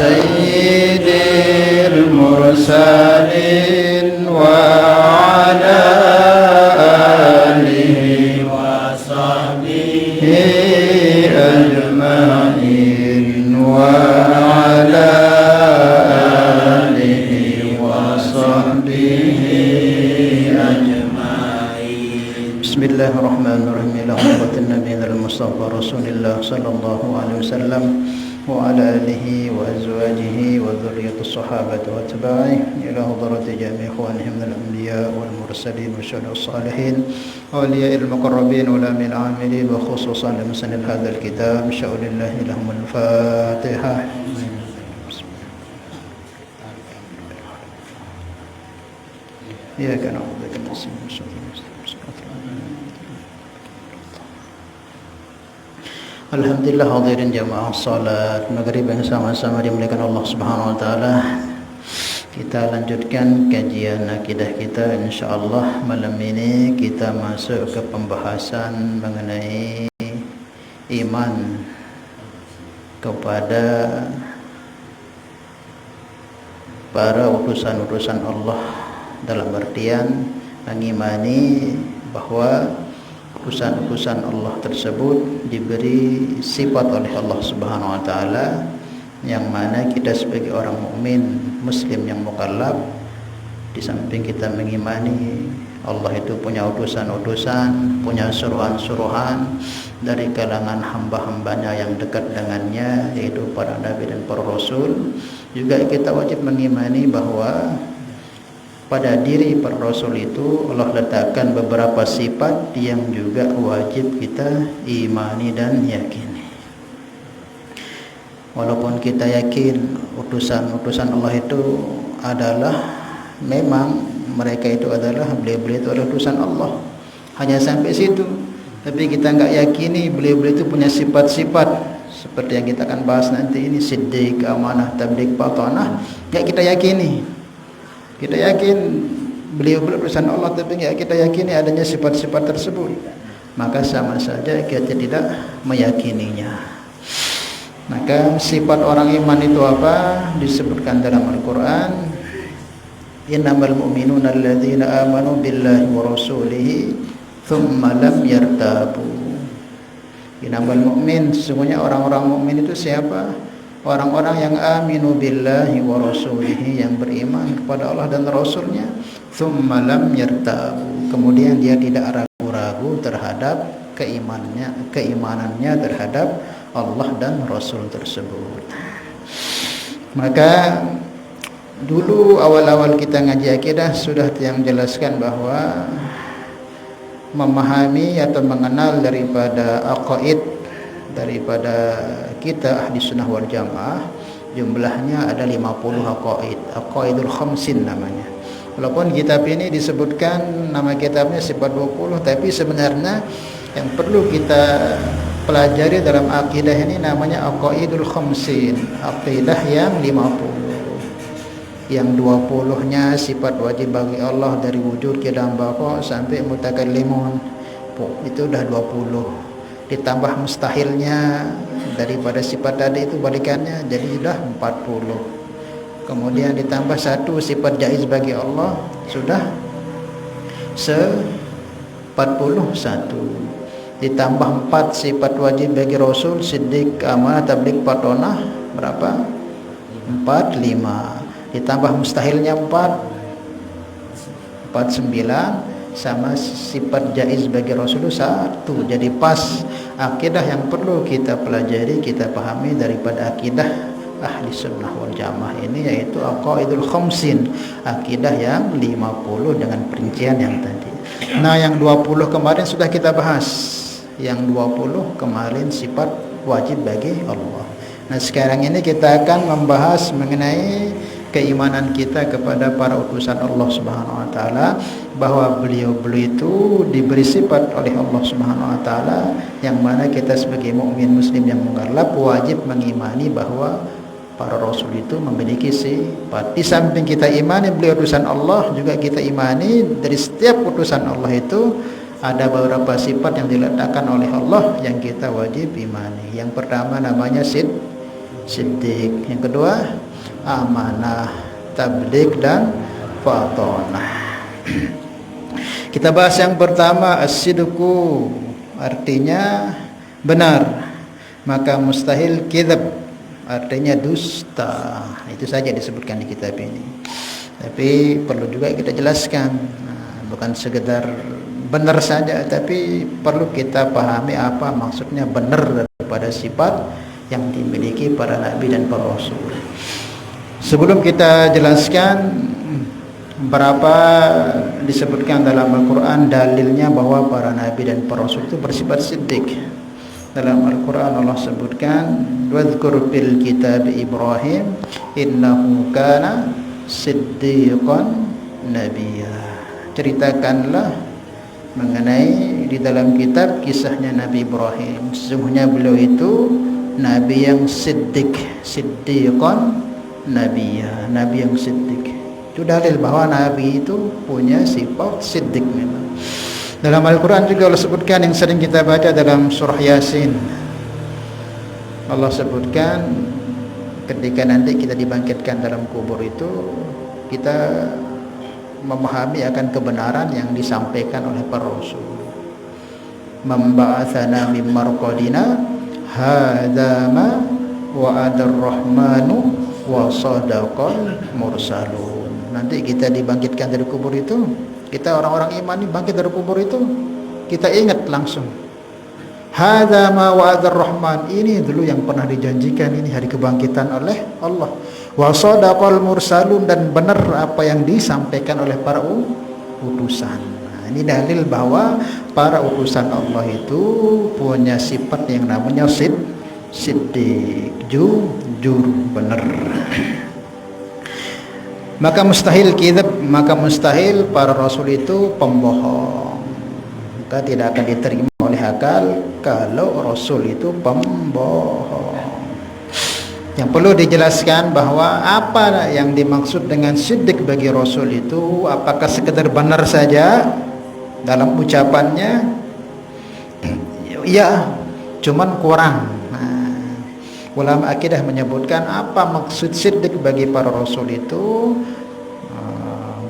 سيد المرسلين وعلى آله وصحبه أجمعين وعلى آله وصحبه أجمعين. بسم الله الرحمن الرحيم. إلى حضرة النبي المصطفى رسول الله صلى الله عليه وسلم وعلى آله وأزواجه وذرية الصحابة وأتباعه إلى حضرة جميع إخوانهم من الأنبياء والمرسلين والشهداء الصالحين أولياء المقربين والأمين العاملين وخصوصا لمسند هذا الكتاب شاء لله لهم الفاتحة. إياك نعبد وإياك نستعين. Alhamdulillah hadirin jamaah salat maghrib yang sama-sama dimuliakan Allah Subhanahu wa taala. Kita lanjutkan kajian akidah kita insyaallah. Malam ini kita masuk ke pembahasan mengenai iman kepada para utusan-utusan Allah, dalam artian mengimani bahwa utusan-utusan Allah tersebut diberi sifat oleh Allah Subhanahu wa taala, yang mana kita sebagai orang mukmin muslim yang mukallaf, di samping kita mengimani Allah itu punya utusan-utusan, punya suruhan-suruhan dari kalangan hamba-hambanya yang dekat dengannya, yaitu para nabi dan para rasul, juga kita wajib mengimani bahwa pada diri para rasul itu Allah letakkan beberapa sifat yang juga wajib kita imani dan yakini. Walaupun kita yakin utusan-utusan Allah itu adalah, memang mereka itu adalah, beliau-beliau itu adalah utusan Allah, hanya sampai situ. Tapi kita enggak yakini beliau-beliau itu punya sifat-sifat seperti yang kita akan bahas nanti ini, siddiq, amanah, tabligh, batanah. Enggak kita yakini. Kita yakin beliau utusan Allah, tapi enggak kita yakini adanya sifat-sifat tersebut, maka sama saja kita tidak meyakininya. Maka sifat orang iman itu apa? Disebutkan dalam Al-Quran, innamal mu'minuna alladzina amanu billahi wa rasulihi thumma lam yartabu. Innamal mu'min, sesungguhnya orang-orang mukmin itu siapa? Orang-orang yang aminu billahi wa rasulihi, yang beriman kepada Allah dan Rasulnya, thumma lam yartabu, kemudian dia tidak ragu-ragu terhadap keimanannya terhadap Allah dan Rasul tersebut. Maka dulu awal-awal kita ngaji akidah sudah yang jelaskan bahwa memahami atau mengenal daripada aqaid, daripada kita ahli sunnah wal jamaah, jumlahnya ada 50 aqaid, aqaidul khamsin namanya. Walaupun kitab ini disebutkan nama kitabnya sifat 20, tapi sebenarnya yang perlu kita pelajari dalam akidah ini namanya aqaidul khamsin, akidah yang 50. Yang 20-nya sifat wajib bagi Allah dari wujud, qidam, baqa sampai mutakallimun, itu udah 20. Ditambah mustahilnya daripada sifat tadi itu balikannya, jadi sudah 40. Kemudian ditambah satu sifat jaiz bagi Allah, sudah 41. Ditambah 4 sifat wajib bagi Rasul, siddiq, amanah, tabligh, batanah, berapa? 45. Ditambah mustahilnya 49, sama sifat jaiz bagi Rasulullah 1. Jadi pas akidah yang perlu kita pelajari, kita pahami daripada akidah ahli sunnah wal jamaah ini, yaitu aqaidul khamsin, akidah yang 50 dengan perincian yang tadi. Nah, yang 20 kemarin sudah kita bahas. Yang 20 kemarin sifat wajib bagi Allah. Nah, sekarang ini kita akan membahas mengenai keimanan kita kepada para utusan Allah Subhanahu wa taala, bahwa beliau-beliau itu diberi sifat oleh Allah Subhanahu wa taala, yang mana kita sebagai mukmin muslim yang mukallaf wajib mengimani bahwa para rasul itu memiliki sifat. Di samping kita imani beliau utusan Allah, juga kita imani dari setiap utusan Allah itu ada beberapa sifat yang diletakkan oleh Allah yang kita wajib imani. Yang pertama namanya siddiq. Yang kedua amanah, tabligh dan fatonah. Kita bahas yang pertama as-sidqu, artinya benar. Maka mustahil kidzab, artinya dusta. Itu saja disebutkan di kitab ini. Tapi perlu juga kita jelaskan, bukan sekedar benar saja, tapi perlu kita pahami apa maksudnya benar daripada sifat yang dimiliki para nabi dan para rasul. Sebelum kita jelaskan berapa disebutkan dalam Al-Quran dalilnya bahwa para nabi dan para rasul itu bersifat siddiq. Dalam Al-Quran Allah sebutkan, wadhkur fil kitab Ibrahim innahu kana siddiqan nabiyya. Ceritakanlah mengenai di dalam kitab kisahnya Nabi Ibrahim. Sesungguhnya beliau itu nabi yang siddiq, siddiqan nabiyya, nabi yang siddiq. Itu dalil bahwa nabi itu punya sifat siddiq memang. Dalam Al-Quran juga Allah sebutkan yang sering kita baca dalam surah Yasin. Allah sebutkan ketika nanti kita dibangkitkan dalam kubur itu, kita memahami akan kebenaran yang disampaikan oleh para rasul. Memba'atsana min marqadina hadza ma wa'adar rahmanu wa sadaqal mursalun. Nanti kita dibangkitkan dari kubur itu, kita orang-orang iman ini bangkit dari kubur itu, kita ingat langsung hadza ma wa'adar rahman, ini dulu yang pernah dijanjikan, ini hari kebangkitan oleh Allah. Wa sadaqal mursalun, dan benar apa yang disampaikan oleh para utusan. Nah, ini dalil bahwa para utusan Allah itu punya sifat yang namanya siddiq, jujur, benar. Maka mustahil kidzab, maka mustahil para rasul itu pembohong. Maka tidak akan diterima oleh akal kalau rasul itu pembohong. Yang perlu dijelaskan bahwa apa yang dimaksud dengan siddiq bagi rasul itu, apakah sekedar benar saja dalam ucapannya? Ya, cuman kurang. Nah, ulama akidah menyebutkan apa maksud siddiq bagi para rasul itu.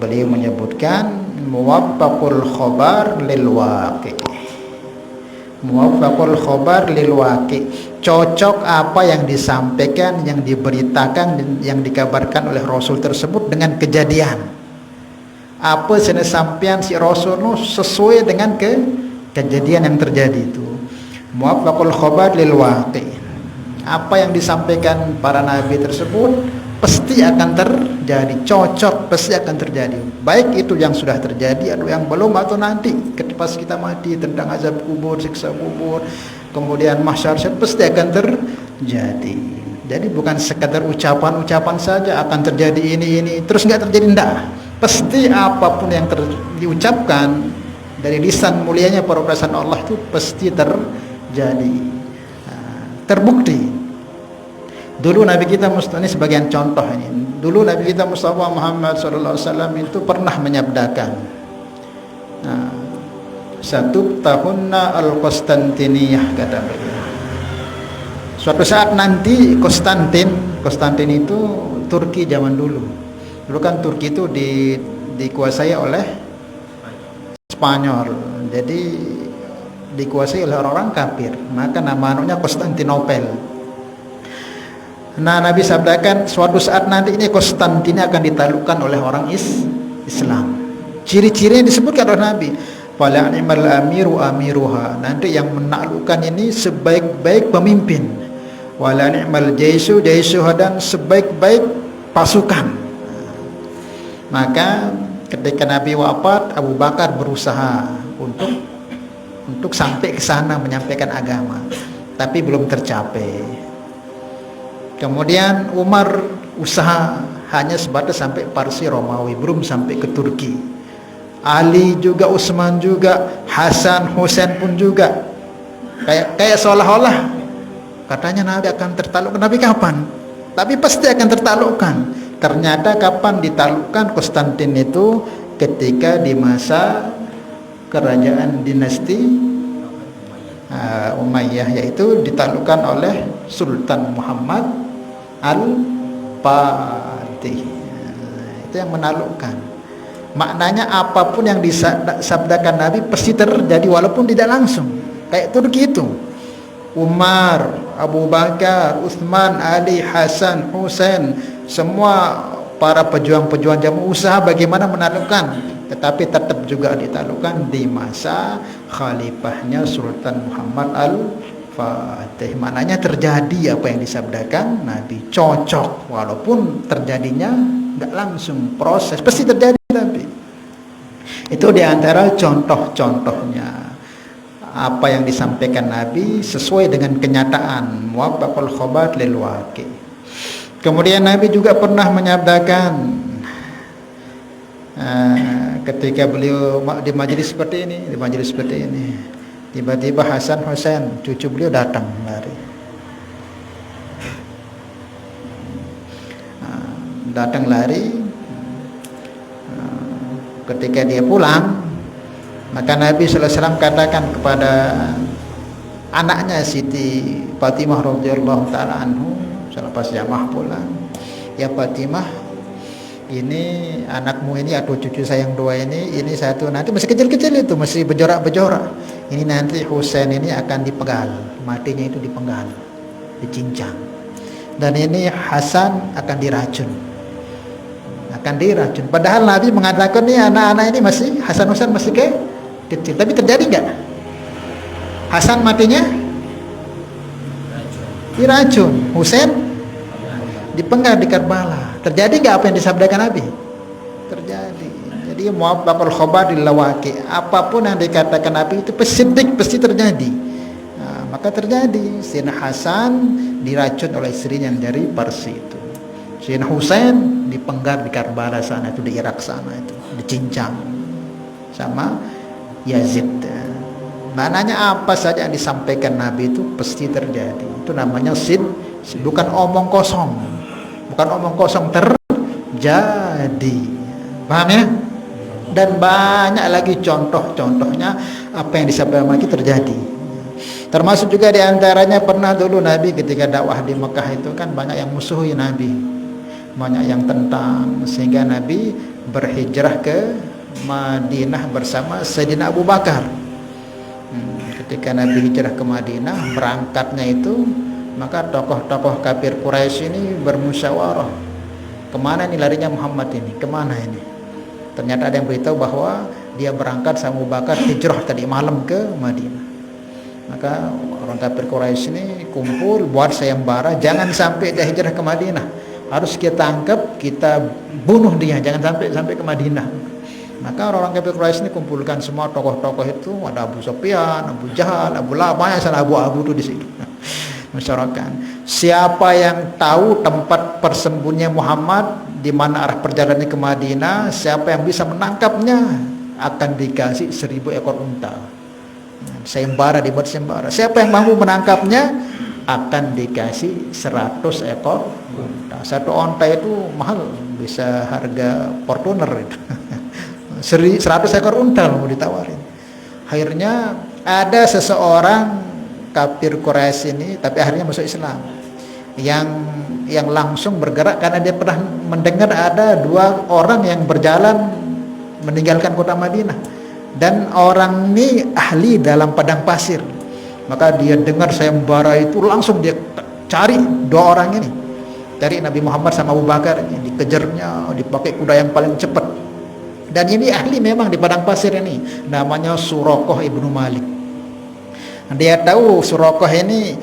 Beliau menyebutkan muwaffaqul khabar lil waqi'. Muwaffaqul khabar lil waqi', cocok apa yang disampaikan, yang diberitakan, yang dikabarkan oleh rasul tersebut dengan kejadian. Apa sene sampean si rasul sesuai dengan kejadian yang terjadi itu. Muwaffaqul khabar lil waqi', apa yang disampaikan para nabi tersebut pasti akan terjadi, cocok, pasti akan terjadi. Baik itu yang sudah terjadi atau yang belum, atau nanti ketika kita mati, tentang azab kubur, siksa kubur, kemudian mahsyar, pasti akan terjadi. Jadi bukan sekadar ucapan-ucapan saja akan terjadi ini terus nggak terjadi, enggak. Pasti apapun yang diucapkan dari lisan mulianya para utusan Allah itu pasti terjadi, terbukti. Dulu Nabi kita Mustafa, ini sebagian contoh ini. Dulu Nabi kita Mustafa Muhammad SAW itu pernah menyabdakan, satu tahunna al-Konstantiniyah, kata beliau. Suatu saat nanti Konstantin itu Turki zaman dulu. Dulu kan Turki itu dikuasai oleh Spanyol. Jadi dikuasai oleh orang-orang kafir. Maka nama anunya Konstantinopel. Nah, Nabi sabdakan suatu saat nanti ini Konstantin akan ditaklukkan oleh orang Islam. Ciri-cirinya disebutkan oleh Nabi. Fala ni'mal amiru amiruha. Nanti yang menaklukkan ini sebaik-baik pemimpin. Wala ni'mal jaisu jaisuha, dan sebaik-baik pasukan. Maka ketika Nabi wafat, Abu Bakar berusaha untuk sampai ke sana menyampaikan agama, tapi belum tercapai. Kemudian Umar usaha, hanya sebatas sampai Parsi Romawi, belum sampai ke Turki. Ali juga, Utsman juga, Hasan, Husain pun juga. Kayak seolah-olah katanya Nabi akan tertaklukkan. Nabi kapan? Tapi pasti akan tertaklukkan. Ternyata kapan ditaklukkan Konstantin itu? Ketika di masa kerajaan dinasti Umayyah, yaitu ditaklukkan oleh Sultan Muhammad Al-Fatih. Itu yang menaklukkan. Maknanya apapun yang disabdakan Nabi pasti terjadi walaupun tidak langsung. Kayak Turki itu. Umar, Abu Bakar, Utsman, Ali, Hasan, Husain, semua para pejuang-pejuang jamu usaha bagaimana menaklukkan, tetapi tetap juga ditaklukkan di masa khalifahnya Sultan Muhammad Al-Fatih. Maknanya terjadi apa yang disabdakan Nabi, cocok walaupun terjadinya nggak langsung, proses pasti terjadi. Tapi itu diantara contoh-contohnya apa yang disampaikan Nabi sesuai dengan kenyataan, muwafaqul khobar lil waqi. Kemudian Nabi juga pernah menyabdakan ketika beliau di majelis seperti ini, tiba-tiba Hasan Husain cucu beliau datang lari. Datang lari. Ketika dia pulang, maka Nabi sallallahu alaihi wasallam katakan kepada anaknya Siti Fatimah radhiyallahu taala anhu selepas jamaah pulang, "Ya Fatimah, ini anakmu ini atau cucu saya yang dua ini satu nanti masih kecil-kecil itu, masih berjorak-berjorak. Ini nanti Husain ini akan dipenggal, matinya itu dipenggal, dicincang. Dan ini Hasan akan diracun. Padahal Nabi mengatakan nih anak-anak ini masih, Hasan Husain masih kecil. Tapi terjadi enggak? Hasan matinya diracun, Husain dipenggal di Karbala. Terjadi enggak apa yang disabdakan Nabi? Terjadi. Jadi muwafaqul khobar lil waqi. Apapun yang dikatakan Nabi itu pasti terjadi. Nah, maka terjadi. Sayyidina Hasan diracun oleh istrinya dari Parsi itu. Sayyidina Husain dipenggal di Karbala sana itu, di Irak sana itu, dicincang sama Yazid. Maknanya apa saja yang disampaikan Nabi itu pasti terjadi. Itu namanya bukan omong kosong. Bukan omong kosong, terjadi. Paham ya? Dan banyak lagi contoh-contohnya apa yang disampaikan Nabi terjadi. Termasuk juga diantaranya pernah dulu Nabi ketika dakwah di Mekah itu kan banyak yang musuhi Nabi, banyak yang tentang, sehingga Nabi berhijrah ke Madinah bersama Sayyidina Abu Bakar. Ketika Nabi hijrah ke Madinah, berangkatnya itu, maka tokoh-tokoh kafir Quraisy ini bermusyawarah, kemana ini larinya Muhammad ini, kemana ini. Ternyata ada yang beritahu bahwa dia berangkat sama Abu Bakar hijrah tadi malam ke Madinah. Maka orang kafir Quraisy ini kumpul buat sayembara, jangan sampai dia hijrah ke Madinah, harus kita tangkap, kita bunuh dia, jangan sampai ke Madinah. Maka orang kafir Quraisy ini kumpulkan semua tokoh-tokoh itu, ada Abu Sufyan, Abu Jahal, Abu Lahab, banyak sana abu-abu itu di situ. Masyarakat, siapa yang tahu tempat persembunyian Muhammad, di mana arah perjalanannya ke Madinah, siapa yang bisa menangkapnya akan dikasih 1000 ekor unta. Sayembara, dibuat sayembara. Siapa yang mampu menangkapnya akan dikasih 100 ekor unta. Satu unta itu mahal, bisa harga Fortuner itu. 100 ekor unta mau ditawarin. Akhirnya ada seseorang kafir Quraisy ini, tapi akhirnya masuk Islam, yang langsung bergerak karena dia pernah mendengar ada 2 orang yang berjalan meninggalkan kota Madinah, dan orang ini ahli dalam padang pasir. Maka dia dengar sayembara itu, langsung dia cari 2 orang ini, cari Nabi Muhammad sama Abu Bakar, dikejarnya, dipakai kuda yang paling cepat. Dan ini ahli memang di padang pasir ini, namanya Suraqah ibnu Malik. Dia tahu Suraqah ini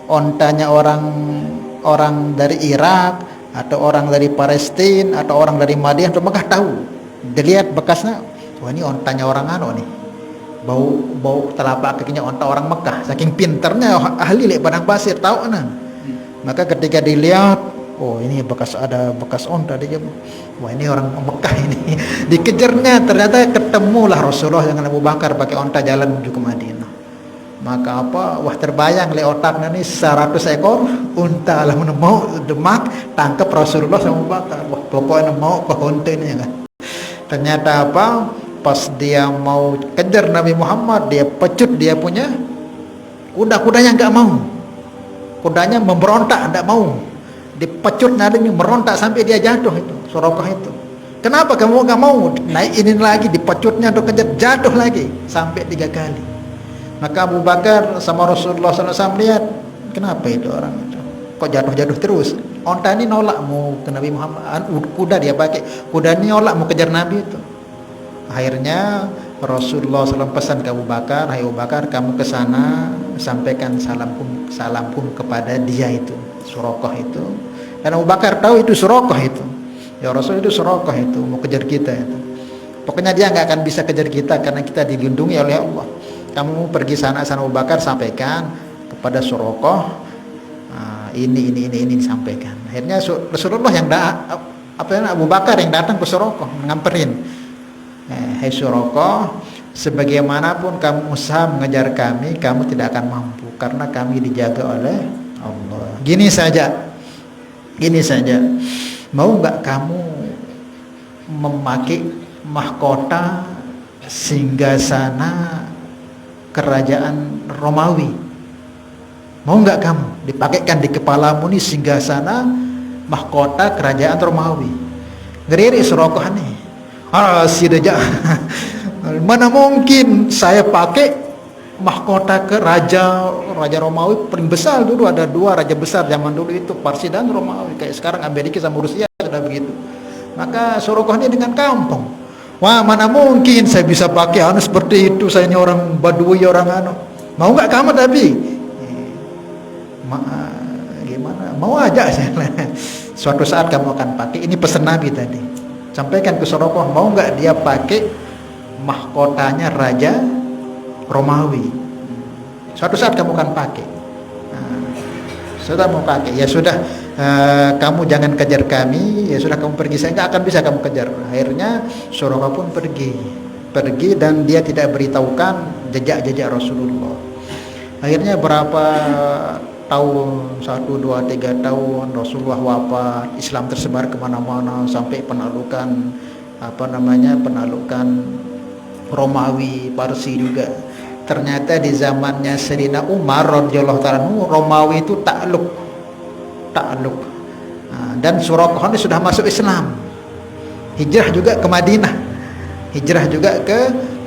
ontanya orang dari Irak atau orang dari Palestina atau orang dari Madinah atau Mekah, tahu. Dilihat bekasnya, wah ini ontanya orang nih. Bau telapak kakinya onta orang Mekah. Saking pinternya ahli di padang pasir, tahu nah. Maka ketika dilihat, oh ini ada bekas onta, dia, wah ini orang Mekah ini. Dikejarnya, ternyata ketemulah Rasulullah dengan Abu Bakar pakai onta jalan menuju ke Madinah. Maka wah terbayang le otaknya nih 100 ekor unta lah mau demak tangkap Rasulullah sama Abu Bakar. Wah pokoknya mau ke onta ini kan. Ternyata pas dia mau kejar Nabi Muhammad, dia pecut dia punya kuda-kudanya, nggak mau. Kudanya memberontak, tidak mau. Dipecut nadinya, merontak sampai dia jatuh itu, Suraqah itu. Kenapa kamu nggak mau? Naik ini lagi, dipecutnya atau kejar, jatuh lagi sampai 3 kali. Maka Abu Bakar sama Rasulullah SAW lihat, kenapa itu orang itu? Kok jatuh-jatuh terus? Onta ini nolak mau ke Nabi Muhammad, kuda dia pakai, kuda ini nolak mau kejar Nabi itu. Akhirnya Rasulullah SAW pesan ke Abu Bakar, hai Abu Bakar, kamu ke sana sampaikan salamku kepada dia itu, Suraqah itu. Dan Abu Bakar tahu itu Suraqah itu. Ya Rasul, itu Suraqah itu mau kejar kita itu. Pokoknya dia nggak akan bisa kejar kita karena kita dilindungi oleh Allah. Kamu pergi sana Abu Bakar, sampaikan kepada Suraqah, ini disampaikan. Akhirnya Rasulullah yang Abu Bakar yang datang ke Suraqah ngamperin. Hai Suraqah, sebagaimanapun kamu usaha mengejar kami, kamu tidak akan mampu karena kami dijaga oleh Allah. Gini saja, mau nggak kamu memakai mahkota singgasana kerajaan Romawi? Mau nggak kamu dipakaikan di kepalamu nih singgasana mahkota kerajaan Romawi? Ngeri Suraqah nih. Sidaja. Mana mungkin saya pakai mahkota ke raja Romawi paling besar dulu, ada 2 raja besar zaman dulu itu, Parsi dan Romawi. Kayak sekarang Amerika sama Rusia sudah begitu. Maka Suraqah ini dengan kampung. Wah, mana mungkin saya bisa pakai seperti itu, saya ini orang Badui, orang Mau nggak kamu tapi? Gimana? Mau aja saya. Suatu saat kamu akan pakai. Ini pesan Nabi tadi. Sampaikan ke Suraqah, mau nggak dia pakai mahkotanya raja Romawi? Suatu saat kamu akan pakai. Sudah mau pakai, ya sudah, kamu jangan kejar kami, ya sudah kamu pergi, saya nggak akan bisa kamu kejar. Akhirnya Suraqah pun pergi dan dia tidak beritahukan jejak-jejak Rasulullah. Akhirnya berapa tahun, 1, 2, 3 tahun Rasulullah wafat, Islam tersebar kemana-mana sampai penaklukan Romawi, Parsi juga. Ternyata di zamannya Sayyidina Umar radhiyallahu ta'ala Romawi itu takluk. Dan Suraqah ini sudah masuk Islam, hijrah juga ke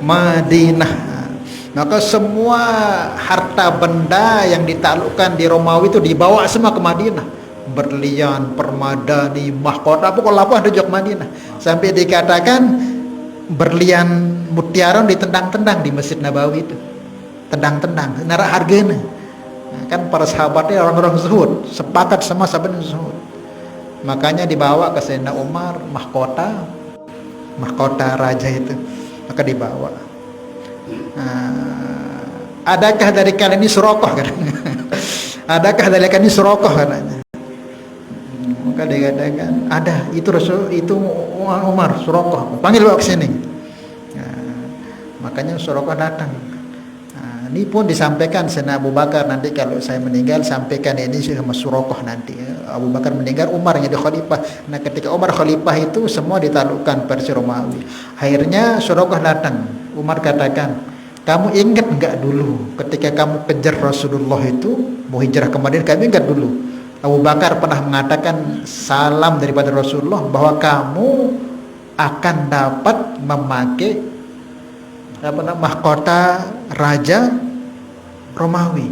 Madinah. Maka semua harta benda yang ditaklukkan di Romawi itu dibawa semua ke Madinah. Berlian, permadani, mahkota, pokoknya apa ada ke Madinah. Sampai dikatakan berlian mutiara ditendang-tendang di Masjid Nabawi itu. Tendang-tendang, narak harganya. Kan para sahabatnya orang-orang zuhud, sepakat sama sahabat zuhud. Makanya dibawa ke Sayyidina Umar mahkota raja itu. Maka dibawa. Adakah dari kalian ini Suraqah katanya? Adakah dari kalian ini Suraqah katanya? Maka dikatakan ada, itu Rasul, itu Umar, Suraqah, panggil bawa ke sini. Makanya Suraqah datang. Ini pun disampaikan Sayyidina Abu Bakar, nanti kalau saya meninggal sampaikan ini sama Suraqah nanti. Abu Bakar meninggal, Umar jadi khalifah. Nah ketika Umar khalifah itu semua ditaklukkan Persia Romawi. Akhirnya Suraqah datang. Umar katakan, kamu ingat enggak dulu ketika kamu kejar Rasulullah itu mau hijrah ke Madinah, kamu ingat dulu Abu Bakar pernah mengatakan salam daripada Rasulullah bahwa kamu akan dapat memakai mahkota raja Romawi.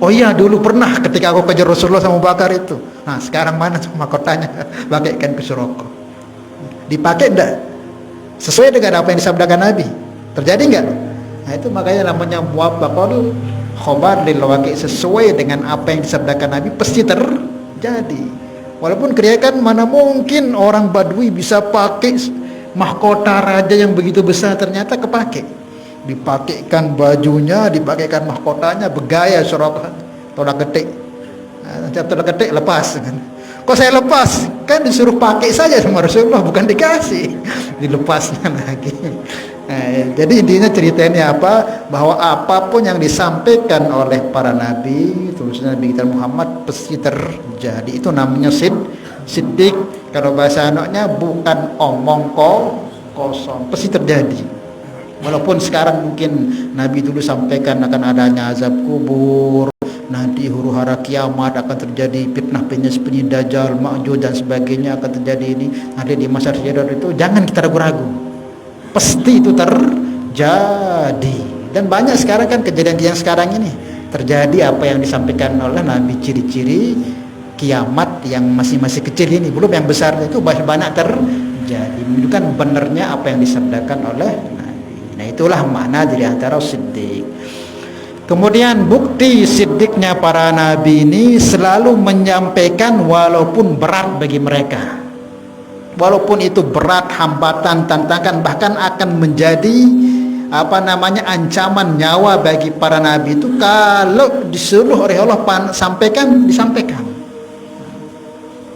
Oh iya, dulu pernah ketika aku kejar Rasulullah sama Abu Bakar itu. Nah sekarang mana mahkotanya? Pakaikan ke Suraqah. Dipakai enggak? Sesuai dengan apa yang disabdakan Nabi? Terjadi enggak? Nah itu makanya namanya muwafaqul khobar lil waqi', sesuai dengan apa yang disabdakan Nabi pasti terjadi. Walaupun kira-kira mana mungkin orang Badui bisa pakai mahkota raja yang begitu besar, ternyata kepake. Dipakaikan bajunya, dipakaikan mahkotanya, bergaya Suraqah. Todak ketik. Setiap todak ketik lepas kan. Kok saya lepas? Kan disuruh pakai saja sama Rasulullah, bukan dikasih. Dilepasnya lagi. Jadi intinya ceritanya apa? Bahwa apapun yang disampaikan oleh para nabi, terusnya Nabi kita Muhammad pasti terjadi. Itu namanya siddiq. Kalau bahasa anaknya bukan omong kosong, pasti terjadi. Walaupun sekarang mungkin Nabi dulu sampaikan akan adanya azab kubur, nanti huru-hara kiamat akan terjadi fitnah penyepi dajjal, ma'juj dan sebagainya akan terjadi ini nanti di masa sejarah itu, jangan kita ragu-ragu. Pasti itu terjadi. Dan banyak sekarang kan kejadian yang sekarang ini terjadi apa yang disampaikan oleh Nabi, ciri-ciri kiamat yang masih kecil ini, belum yang besar itu banyak terjadi, menunjukkan benarnya apa yang disabdakan oleh Nabi. Nah, itulah makna dari antara siddiq. Kemudian bukti siddiqnya para nabi ini selalu menyampaikan walaupun berat bagi mereka, walaupun itu berat, hambatan, tantangan, bahkan akan menjadi ancaman nyawa bagi para nabi itu, kalau disuruh oleh Allah disampaikan.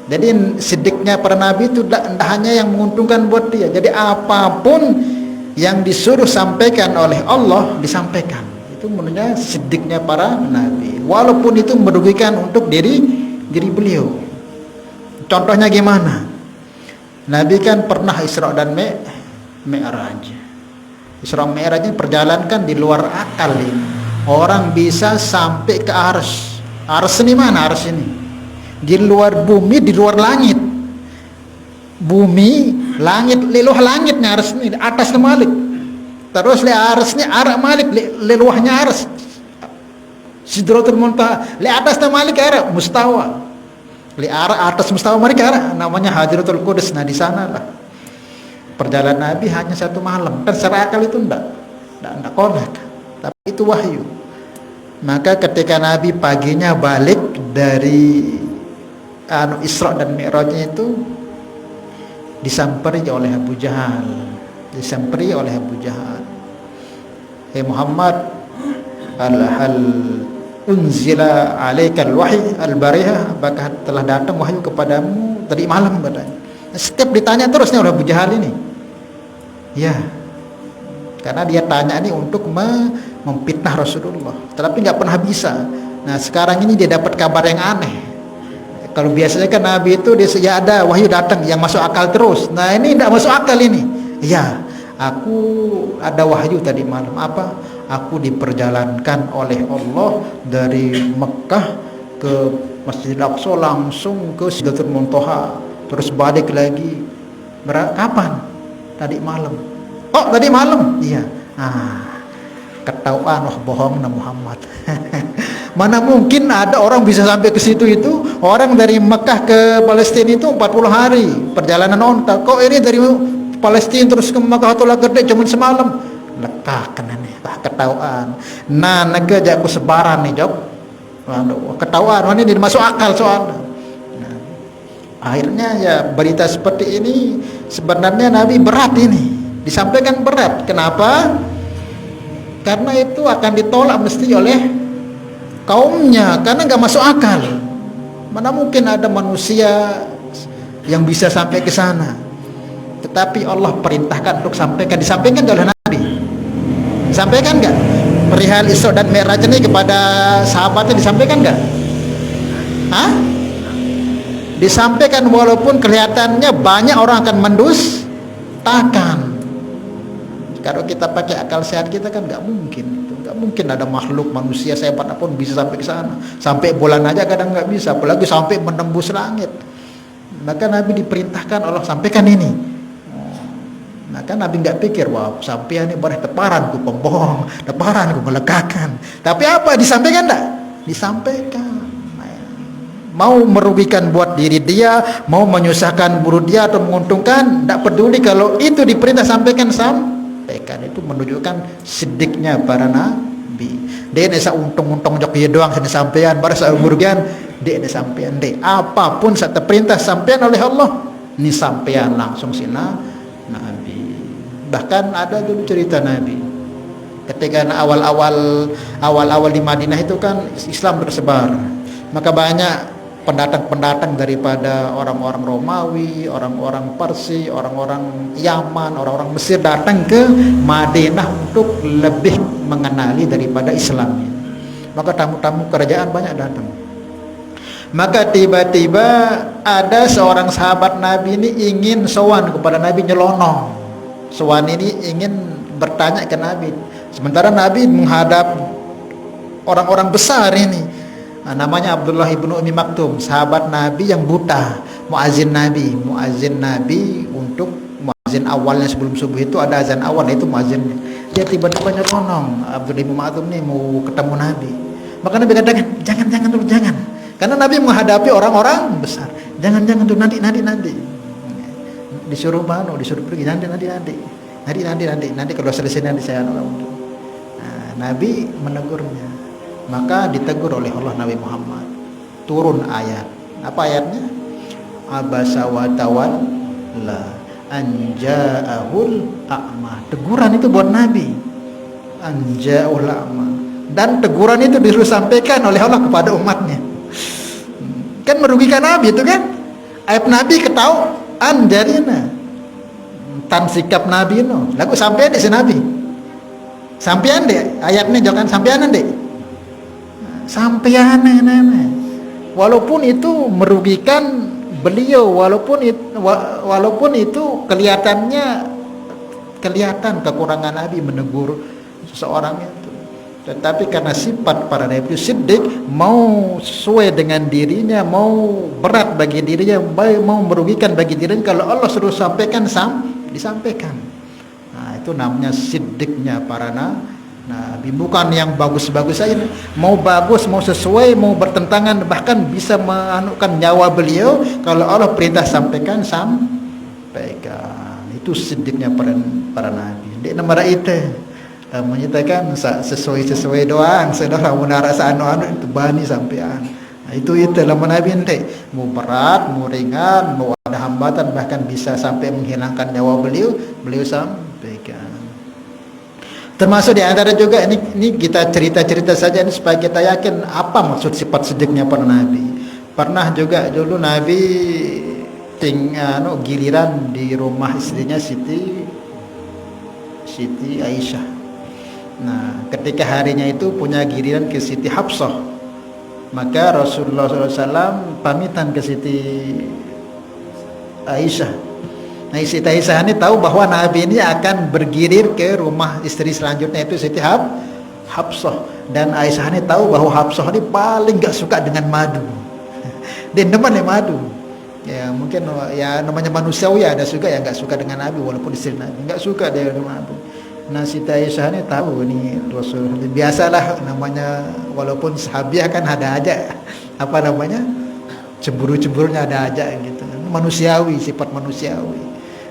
Jadi siddiqnya para nabi itu tidak hanya yang menguntungkan buat dia, jadi apapun yang disuruh sampaikan oleh Allah disampaikan. Itu menurutnya siddiqnya para nabi, walaupun itu merugikan untuk diri beliau. Contohnya gimana? Nabi kan pernah Isra dan Mi'raj. Isra Mi'raj ini perjalanan kan di luar akal ini. Orang bisa sampai ke Arsy. Arsy ini mana Arsy ini? Di luar bumi, di luar langit. Bumi, langit, leluh langitnya Arsy ini, atas Malik. Terus le Arsy ini arah Malik, leluhnya Arsy. Sidratul Muntaha, le atas Malik arah Mustawa. Le arah atas Mustawa Malik arah namanya Hadratul Qudus. Nah, di sana lah perjalanan Nabi hanya 1 malam. Kan secara akal itu enggak konek, tapi itu wahyu. Maka ketika Nabi paginya balik dari Isra dan Mi'rajnya itu, disamperi oleh Abu Jahal. Hei Muhammad, hal unzila alaikal wahyi al-barihah, apakah telah datang wahyu kepadamu tadi malam katanya. Setiap ditanya terusnya oleh Abu Jahal ini. Ya, karena dia tanya ini untuk memfitnah Rasulullah, tetapi nggak pernah bisa. Nah, sekarang ini dia dapat kabar yang aneh. Kalau biasanya kan Nabi itu dia ada wahyu datang yang masuk akal terus. Nah, ini tidak masuk akal ini. Ya, aku ada wahyu tadi malam. Apa? Aku diperjalankan oleh Allah dari Mekah ke Masjidil Aqsa langsung ke Sidratul Muntaha, terus balik lagi. Kapan? Tadi malam. Oh, tadi malam? Iya. Ketahuan, bohong na Muhammad. Mana mungkin ada orang bisa sampai ke situ itu? Orang dari Mekah ke Palestina itu 40 hari perjalanan onta. Kok ini dari Palestina terus ke Mekah atau gede cuma semalam? Lekah kan ini, ketahuan. Nah, negara aku sebaran nih, Jok. Ketahuan, ini masuk akal soalnya. Nah, akhirnya ya berita seperti ini sebenarnya Nabi berat ini, disampaikan berat. Kenapa? Karena itu akan ditolak mesti oleh kaumnya, karena nggak masuk akal. Mana mungkin ada manusia yang bisa sampai ke sana. Tetapi Allah perintahkan untuk disampaikan oleh Nabi. Disampaikan nggak? Perihal Isra dan Mi'raj ini kepada sahabatnya disampaikan nggak? Disampaikan, walaupun kelihatannya banyak orang akan mendustakan. Kalau kita pakai akal sehat kita kan nggak mungkin ada makhluk manusia sehebat apapun bisa sampai ke sana. Sampai bulan aja kadang nggak bisa, apalagi sampai menembus langit. Maka Nabi diperintahkan Allah sampaikan ini. Maka Nabi nggak pikir, wah sampai ini barang teparanku pembohong, teparanku melegakan. Tapi apa disampaikan enggak? Disampaikan. Mau merugikan buat diri dia, mau menyusahkan buruh dia atau menguntungkan, tidak peduli. Kalau itu diperintah sampaikan. Itu menunjukkan siddiqnya para nabi. Dia nesa untung-untung jok dia doang sini sampean, baru seumurgian dia sampean deh. Apapun satu perintah sampean oleh Allah, ini sampean langsung sina nabi. Bahkan ada dulu cerita Nabi ketika awal-awal di Madinah itu kan Islam tersebar, maka banyak pendatang-pendatang daripada orang-orang Romawi, orang-orang Parsi, orang-orang Yaman, orang-orang Mesir datang ke Madinah untuk lebih mengenali daripada Islam. Maka tamu-tamu kerajaan banyak datang. Maka tiba-tiba ada seorang sahabat Nabi ini ingin sowan kepada Nabi, nyelonong. Sowan ini ingin bertanya ke Nabi. Sementara Nabi menghadap orang-orang besar ini. Namanya Abdullah ibnu Umi Maktum, sahabat Nabi yang buta, muazin Nabi untuk muazin awalnya sebelum subuh itu ada azan awal, itu muazin. Dia tiba-tiba nyelonong, Abdullah ibnu Maktum ini mau ketemu Nabi. Maka Nabi katakan, jangan dulu, jangan. Karena Nabi menghadapi orang-orang besar. Jangan dulu, nanti. Disuruh pergi, nanti kalau selesai nanti saya Nabi menegurnya. Maka ditegur oleh Allah Nabi Muhammad. Turun ayat. Apa ayatnya? Abasa wa tawalla an ja'ahul a'ma. Teguran itu buat Nabi. An ja'ahul a'ma. Dan teguran itu disuruh sampaikan oleh Allah kepada umatnya. Kan merugikan Nabi itu kan? Ayat Nabi ketauan jarina. Tan sikap Nabi no. Lagu sampean deh si Nabi. Sampean deh ayatnya jangan sampean deh. Sampean walaupun itu merugikan beliau, walaupun itu kelihatan kekurangan Nabi menegur seseorang itu, tetapi karena sifat para nabi itu siddiq, mau sesuai dengan dirinya, mau berat bagi dirinya, mau merugikan bagi dirinya, kalau Allah suruh sampaikan disampaikan. Nah, itu namanya siddiqnya para Nabi, bukan yang bagus-bagus saja. Mau bagus, mau sesuai, mau bertentangan, bahkan bisa menganukan nyawa beliau. Kalau Allah perintah sampaikan. Itu siddiqnya para Nabi. Di nama itu menyatakan sesuai doang. Saudara menara anu itu bani sampean. Nah, itu lama Nabi ente. Mau berat, mau ringan, mau ada hambatan, bahkan bisa sampai menghilangkan nyawa beliau sampaikan. Termasuk di antara juga ini kita cerita saja ini supaya kita yakin apa maksud sifat siddiqnya para Nabi. Pernah juga dulu Nabi giliran di rumah istrinya Siti Aisyah. Nah, ketika harinya itu punya giliran ke Siti Hafsah, maka Rasulullah SAW pamitan ke Siti Aisyah. Nah, Siti Aisyah ini tahu bahwa Nabi ini akan bergilir ke rumah istri selanjutnya itu Siti Hafsah. Dan Aisyah ini tahu bahwa Hafsah ini paling gak suka dengan madu. Dia demen madu. Ya mungkin ya namanya manusiawi, ada suka yang gak suka dengan Nabi walaupun istri Nabi, gak suka dia dengan madu. Nah, Siti Aisyah ini tahu ini Rasul. Biasalah namanya, walaupun sahabiah kan ada aja cemburu-cemburunya ada aja gitu. Manusiawi, sifat manusiawi.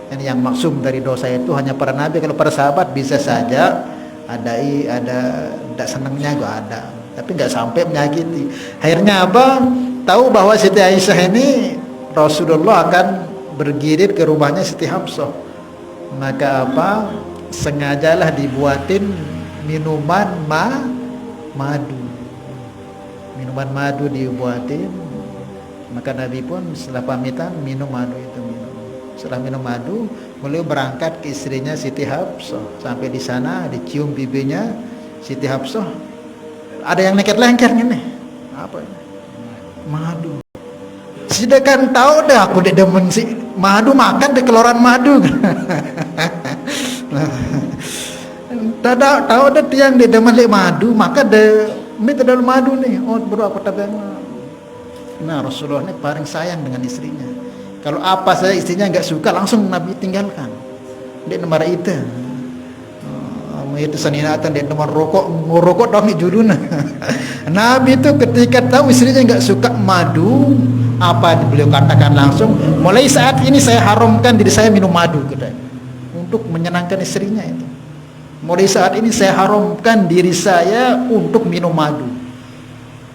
Dan yang maksum dari dosa itu hanya para nabi. Kalau para sahabat bisa saja ada tidak senangnya juga ada, tapi nggak sampai menyakiti. Akhirnya apa? Tahu bahwa Siti Aisyah ini Rasulullah akan bergilir ke rumahnya Siti Hafsah. Maka apa? Sengajalah dibuatin minuman madu. Minuman madu dibuatin. Maka Nabi pun setelah pamitan minum madu itu. Setelah minum madu, beliau berangkat ke istrinya Siti Hafsah. Sampai di sana dicium bibinya Siti Hafsah. Ada yang lengket-lengket nih. Apa ini? Madu. Sedangkan tahu dah aku demen si madu, makan di keluaran madu. Tahu dah tiang dia demen madu, maka minta dalam madu nih. Oh, bro apa tabang. Nah, Rasulullah ini paling sayang dengan istrinya. Kalau apa saja istrinya nggak suka, langsung Nabi tinggalkan. Dia nomor itu. Itu saninatan dia nomor rokok dong judulnya. Nabi itu ketika tahu istrinya nggak suka madu, apa beliau katakan langsung, mulai saat ini saya haramkan diri saya minum madu, katanya, untuk menyenangkan istrinya itu. Mulai saat ini saya haramkan diri saya untuk minum madu.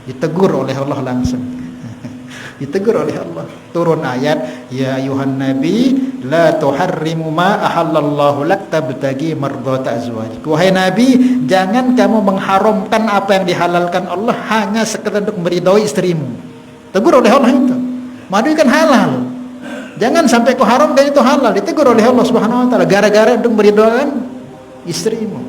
Ditegur oleh Allah langsung. Ditegur oleh Allah. Turun ayat, ya ayuhan nabi la tuharrimu ma ahallallahu lak tabtagi mardhata azwajik. Wahai nabi, jangan kamu mengharamkan apa yang dihalalkan Allah hanya sekedar untuk meridhoi istrimu. Tegur oleh Allah itu. Madu kan halal. Jangan sampai kau haramkan itu halal. Ditegur oleh Allah Subhanahu wa taala gara-gara untuk meridhokan istrimu.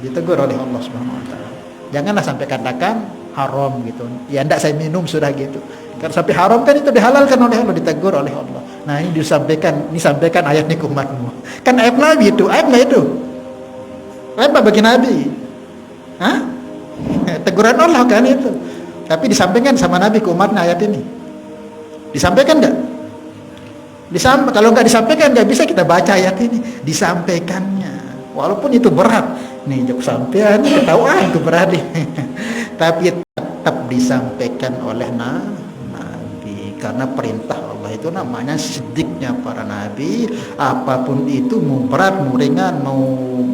Ditegur oleh Allah Subhanahu wa taala. Janganlah sampai katakan haram gitu. Ya enggak, saya minum sudah gitu. Karena sampai haram kan itu dihalalkan oleh Allah, ditegur oleh Allah. Nah, ini disampaikan ayat ini ke umatmu. Kan ayat Nabi itu, ayat enggak itu? Apa bagi Nabi? Hah? Teguran Allah kan itu. Tapi disampaikan sama Nabi ke umatnya ayat ini. Disampaikan enggak? Kalau nggak disampaikan nggak bisa kita baca ayat ini. Disampaikannya, walaupun itu berat. Nih jok sampean ketahuan itu berat nih. Tapi tetap disampaikan oleh Nabi karena perintah Allah itu namanya siddiqnya para nabi. Apapun itu mau berat, mau ringan, mau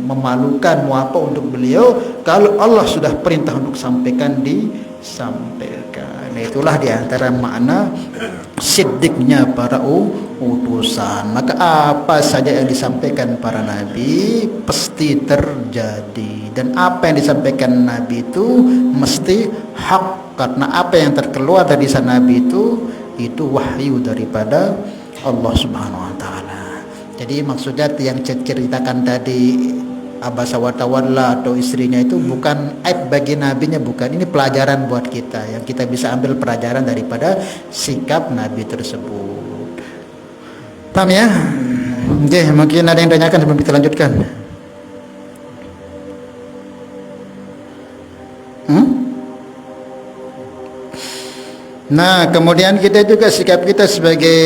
memalukan, mau apa untuk beliau, kalau Allah sudah perintah untuk sampaikan, disampaikan. Nah, itulah diantara makna siddiqnya para utusan. Maka apa saja yang disampaikan para nabi pasti terjadi, dan apa yang disampaikan nabi itu mesti hak, karena apa yang terkeluar dari lisan nabi itu wahyu daripada Allah Subhanahu wa taala. Jadi maksudnya yang ceritakan tadi abasa wa tawalla atau istrinya itu bukan aib bagi nabinya, bukan. Ini pelajaran buat kita yang kita bisa ambil pelajaran daripada sikap nabi tersebut. Paham ya? Oke, mungkin ada yang tanyakan sebelum kita lanjutkan. Nah, kemudian kita juga sikap kita sebagai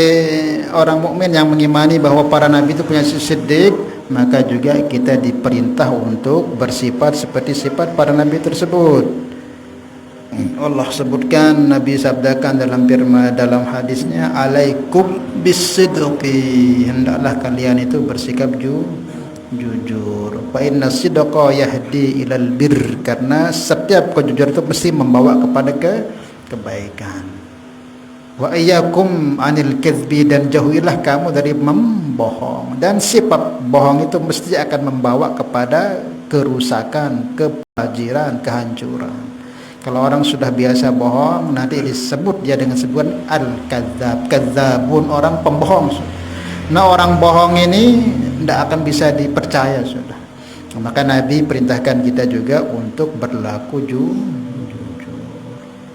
orang mukmin yang mengimani bahwa para nabi itu punya siddiq, maka juga kita diperintah untuk bersifat seperti sifat para nabi tersebut. Allah sebutkan, Nabi sabdakan dalam hadisnya, alaikum bisidqi, hendaklah kalian itu bersikap jujur. Fa inna sidqa yahdi ilal bir, karena setiap kejujuran itu mesti membawa kepada kebaikan. Wa iyyakum anil kadzbi, dan jauhilah kamu dari membohong, dan sifat bohong itu mesti akan membawa kepada kerusakan, kefajiran, kehancuran. Kalau orang sudah biasa bohong, nanti disebut dia dengan sebutan al-kadzab, kadzabun, orang pembohong. Nah, orang bohong ini tidak akan bisa dipercaya sudah. Maka Nabi perintahkan kita juga untuk berlaku jujur.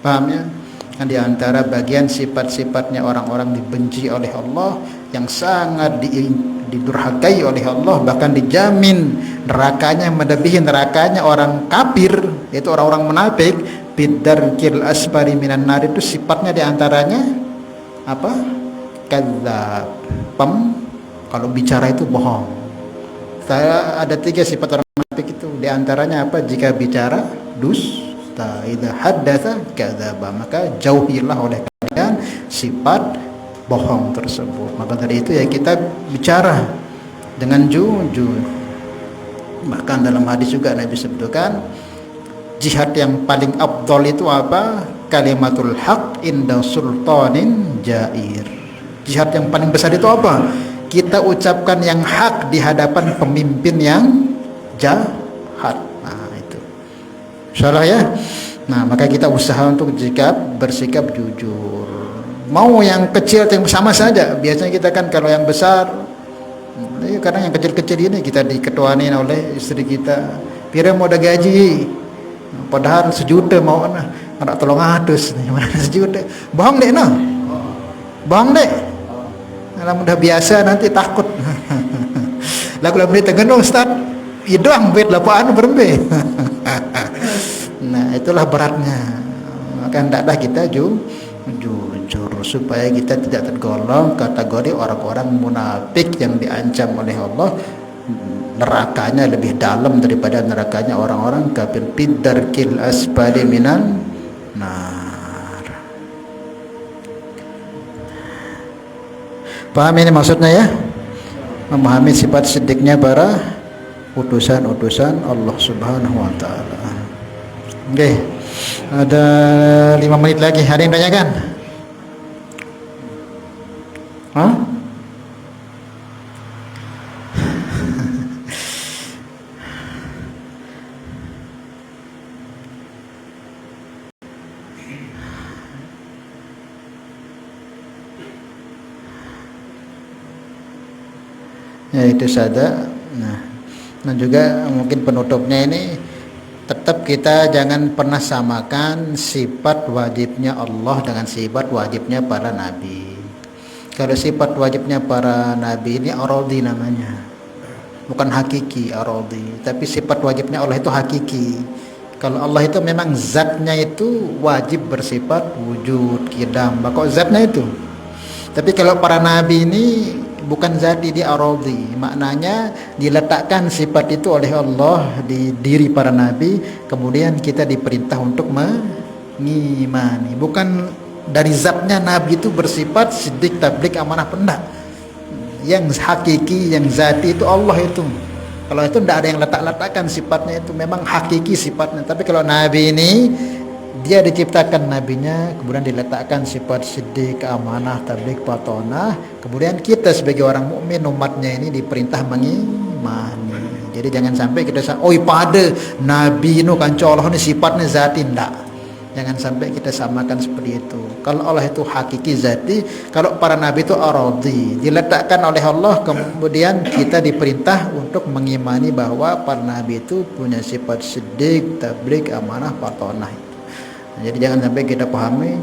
Paham ya? Di antara bagian sifat-sifatnya orang-orang dibenci oleh Allah, yang sangat didurhakai oleh Allah, bahkan dijamin nerakanya melebihi nerakanya orang kafir, yaitu orang-orang munafik, bidarkil asfari minan nar, itu sifatnya diantaranya apa? Kadzab, kalau bicara itu bohong. Saya ada 3 sifat orang munafik itu, diantaranya apa? Jika bicara dusta, idza haddatsa kadzaba, maka jauhilah oleh kalian sifat bohong tersebut. Maka dari itu ya kita bicara dengan jujur. Bahkan dalam hadis juga Nabi sebutkan, jihad yang paling afdal itu apa? Kalimatul haq inda sultanin jair. Jihad yang paling besar itu apa? Kita ucapkan yang hak di hadapan pemimpin yang jahat. Nah, itu salah ya. Nah, maka kita usaha untuk bersikap jujur. Mau yang kecil atau yang sama saja. Biasanya kita kan kalau yang besar, karena yang kecil-kecil ini kita diketuanin oleh istri kita. Pira mau ada gaji, padahal 1 juta mau anak 300 nih, mana 1 juta. Bohong dek no. Bohong dek. Kalau udah biasa nanti takut. Lagu lagu ini tegenung Ustaz. Idang bet lapaan berembe. Nah, itulah beratnya. Maka hendaklah kita jujur supaya kita tidak tergolong kategori orang-orang munafik yang diancam oleh Allah nerakanya lebih dalam daripada nerakanya orang-orang kafir. Bidarkil asfali minan nar. Paham ini maksudnya ya? Memahami sifat siddiqnya para utusan-utusan Allah Subhanahu wa taala. Oke. Ada 5 menit lagi. Ada yang tanyakan? Hah? Ya, itu saja. Nah juga mungkin penutupnya ini, tetap kita jangan pernah samakan sifat wajibnya Allah dengan sifat wajibnya para nabi. Kalau sifat wajibnya para nabi ini aradi namanya. bukan hakiki aradi, tapi sifat wajibnya Allah itu hakiki. Kalau Allah itu memang zatnya itu wajib bersifat wujud, qidam, bakal zatnya itu. Tapi kalau para nabi ini bukan zati, dia aradi. Maknanya diletakkan sifat itu oleh Allah di diri para nabi, kemudian kita diperintah untuk mengimani. Bukan dari zatnya nabi itu bersifat siddiq, tabligh, amanah, pendak. Yang hakiki, yang zati itu Allah itu. Kalau itu tidak ada yang letak-letakkan sifatnya, itu memang hakiki sifatnya. Tapi kalau nabi ini dia diciptakan nabinya, kemudian diletakkan sifat siddiq, amanah, tabligh, patonah. Kemudian kita sebagai orang mukmin umatnya ini diperintah mengimani. Jadi jangan sampai kita pada nabi nu kanca Allah ini sifatnya zati, ndak. Jangan sampai kita samakan seperti itu. Kalau Allah itu hakiki zati, kalau para nabi itu aradi, diletakkan oleh Allah, kemudian kita diperintah untuk mengimani bahwa para nabi itu punya sifat siddiq, tabligh, amanah, patonah. Jadi jangan sampai kita pahami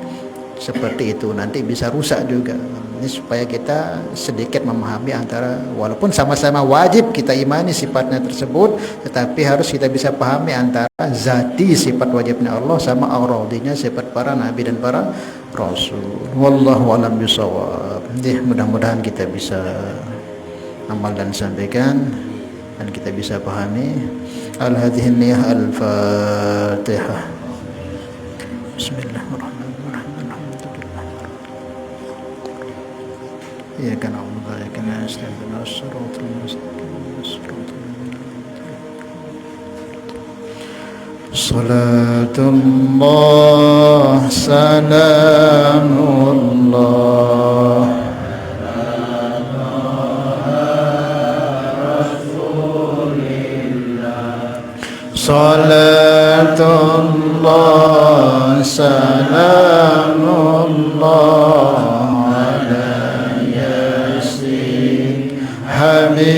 seperti itu, nanti bisa rusak juga. Ini supaya kita sedikit memahami antara, walaupun sama-sama wajib kita imani sifatnya tersebut, tetapi harus kita bisa pahami antara zati sifat wajibnya Allah sama aradinya sifat para nabi dan para rasul. Wallahu a'lam bishawab. Mudah-mudahan kita bisa amal dan sampaikan dan kita bisa pahami. Al-hadhihi niyah al-Fatihah. Bismillahirrahmanirrahim. Iyyaka na'budu wa iyyaka nasta'in. Ihdinas siratal mustaqim. Salatullah salamullah salatullah salamullah ala yasin habibillah